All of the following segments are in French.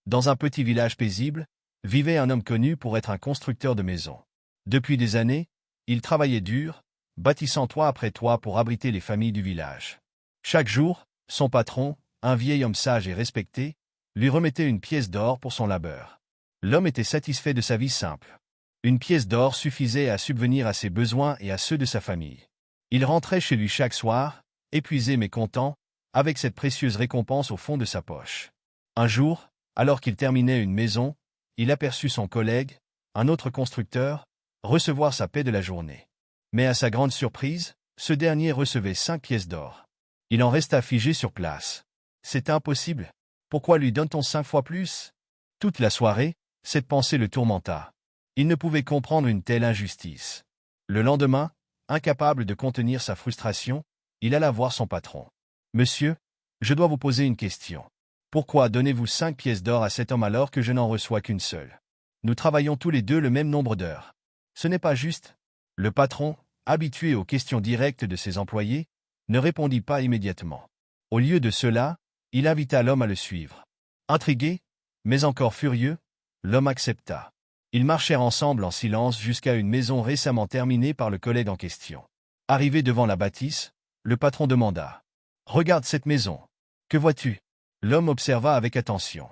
Dans un petit village paisible, vivait un homme connu pour être un constructeur de maisons. Depuis des années, il travaillait dur, bâtissant toit après toit pour abriter les familles du village. Chaque jour, son patron, un vieil homme sage et respecté, lui remettait une pièce d'or pour son labeur. L'homme était satisfait de sa vie simple. Une pièce d'or suffisait à subvenir à ses besoins et à ceux de sa famille. Il rentrait chez lui chaque soir, épuisé mais content, avec cette précieuse récompense au fond de sa poche. Un jour, alors qu'il terminait une maison, il aperçut son collègue, un autre constructeur, recevoir sa paie de la journée. Mais à sa grande surprise, ce dernier recevait 5 pièces d'or. Il en resta figé sur place. C'est impossible. Pourquoi lui donne-t-on 5 fois plus? Toute la soirée, cette pensée le tourmenta. Il ne pouvait comprendre une telle injustice. Le lendemain, incapable de contenir sa frustration, il alla voir son patron. « Monsieur, je dois vous poser une question. Pourquoi donnez-vous 5 pièces d'or à cet homme alors que je n'en reçois qu'une seule? Nous travaillons tous les deux le même nombre d'heures. Ce n'est pas juste. » Le patron, habitué aux questions directes de ses employés, ne répondit pas immédiatement. Au lieu de cela, il invita l'homme à le suivre. Intrigué, mais encore furieux, l'homme accepta. Ils marchèrent ensemble en silence jusqu'à une maison récemment terminée par le collègue en question. Arrivé devant la bâtisse, le patron demanda. « Regarde cette maison. Que vois-tu » L'homme observa avec attention.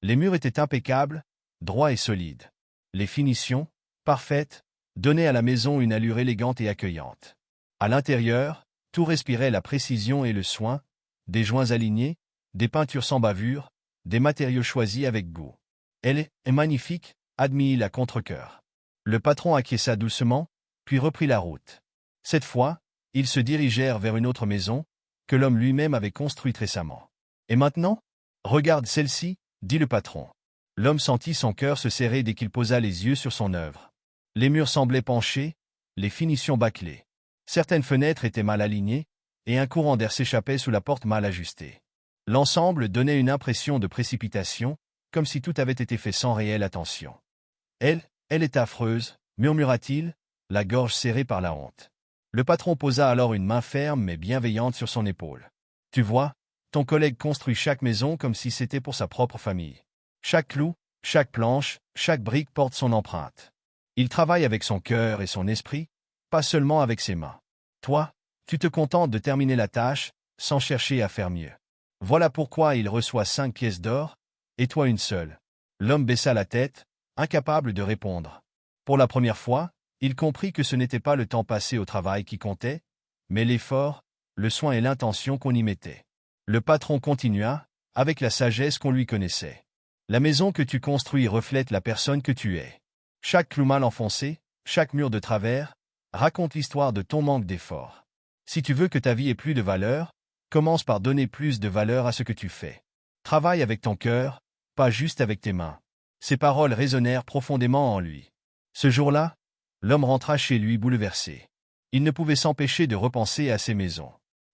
Les murs étaient impeccables, droits et solides. Les finitions, parfaites, donnaient à la maison une allure élégante et accueillante. À l'intérieur, tout respirait la précision et le soin, des joints alignés, des peintures sans bavure, des matériaux choisis avec goût. « Elle est magnifique », admit-il à contre-cœur. Le patron acquiesça doucement, puis reprit la route. Cette fois, ils se dirigèrent vers une autre maison, que l'homme lui-même avait construite récemment. « Et maintenant? Regarde celle-ci, » dit le patron. L'homme sentit son cœur se serrer dès qu'il posa les yeux sur son œuvre. Les murs semblaient penchés, les finitions bâclées. Certaines fenêtres étaient mal alignées, et un courant d'air s'échappait sous la porte mal ajustée. L'ensemble donnait une impression de précipitation, comme si tout avait été fait sans réelle attention. « Elle est affreuse, » murmura-t-il, la gorge serrée par la honte. Le patron posa alors une main ferme mais bienveillante sur son épaule. « Tu vois, ton collègue construit chaque maison comme si c'était pour sa propre famille. Chaque clou, chaque planche, chaque brique porte son empreinte. Il travaille avec son cœur et son esprit, pas seulement avec ses mains. Toi, tu te contentes de terminer la tâche, sans chercher à faire mieux. Voilà pourquoi il reçoit 5 pièces d'or, et toi une seule. » L'homme baissa la tête, incapable de répondre. Pour la première fois, il comprit que ce n'était pas le temps passé au travail qui comptait, mais l'effort, le soin et l'intention qu'on y mettait. Le patron continua, avec la sagesse qu'on lui connaissait. « La maison que tu construis reflète la personne que tu es. Chaque clou mal enfoncé, chaque mur de travers, raconte l'histoire de ton manque d'effort. Si tu veux que ta vie ait plus de valeur, commence par donner plus de valeur à ce que tu fais. Travaille avec ton cœur, pas juste avec tes mains. » Ces paroles résonnèrent profondément en lui. Ce jour-là, l'homme rentra chez lui bouleversé. Il ne pouvait s'empêcher de repenser à ses maisons.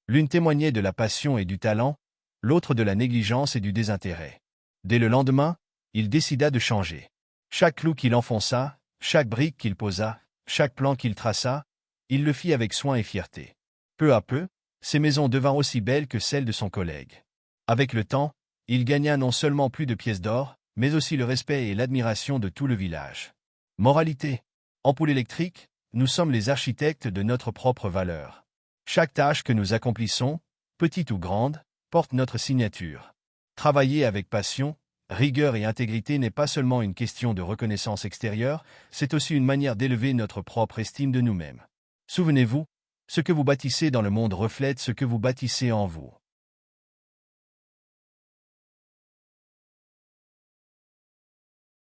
L'une témoignait de la passion et du talent, l'autre de la négligence et du désintérêt. Dès le lendemain, il décida de changer. Chaque clou qu'il enfonça, chaque brique qu'il posa, chaque plan qu'il traça, il le fit avec soin et fierté. Peu à peu, ses maisons devinrent aussi belles que celles de son collègue. Avec le temps, il gagna non seulement plus de pièces d'or, mais aussi le respect et l'admiration de tout le village. Moralité. Ampoule électrique, nous sommes les architectes de notre propre valeur. Chaque tâche que nous accomplissons, petite ou grande, porte notre signature. Travailler avec passion, rigueur et intégrité n'est pas seulement une question de reconnaissance extérieure, c'est aussi une manière d'élever notre propre estime de nous-mêmes. Souvenez-vous, ce que vous bâtissez dans le monde reflète ce que vous bâtissez en vous.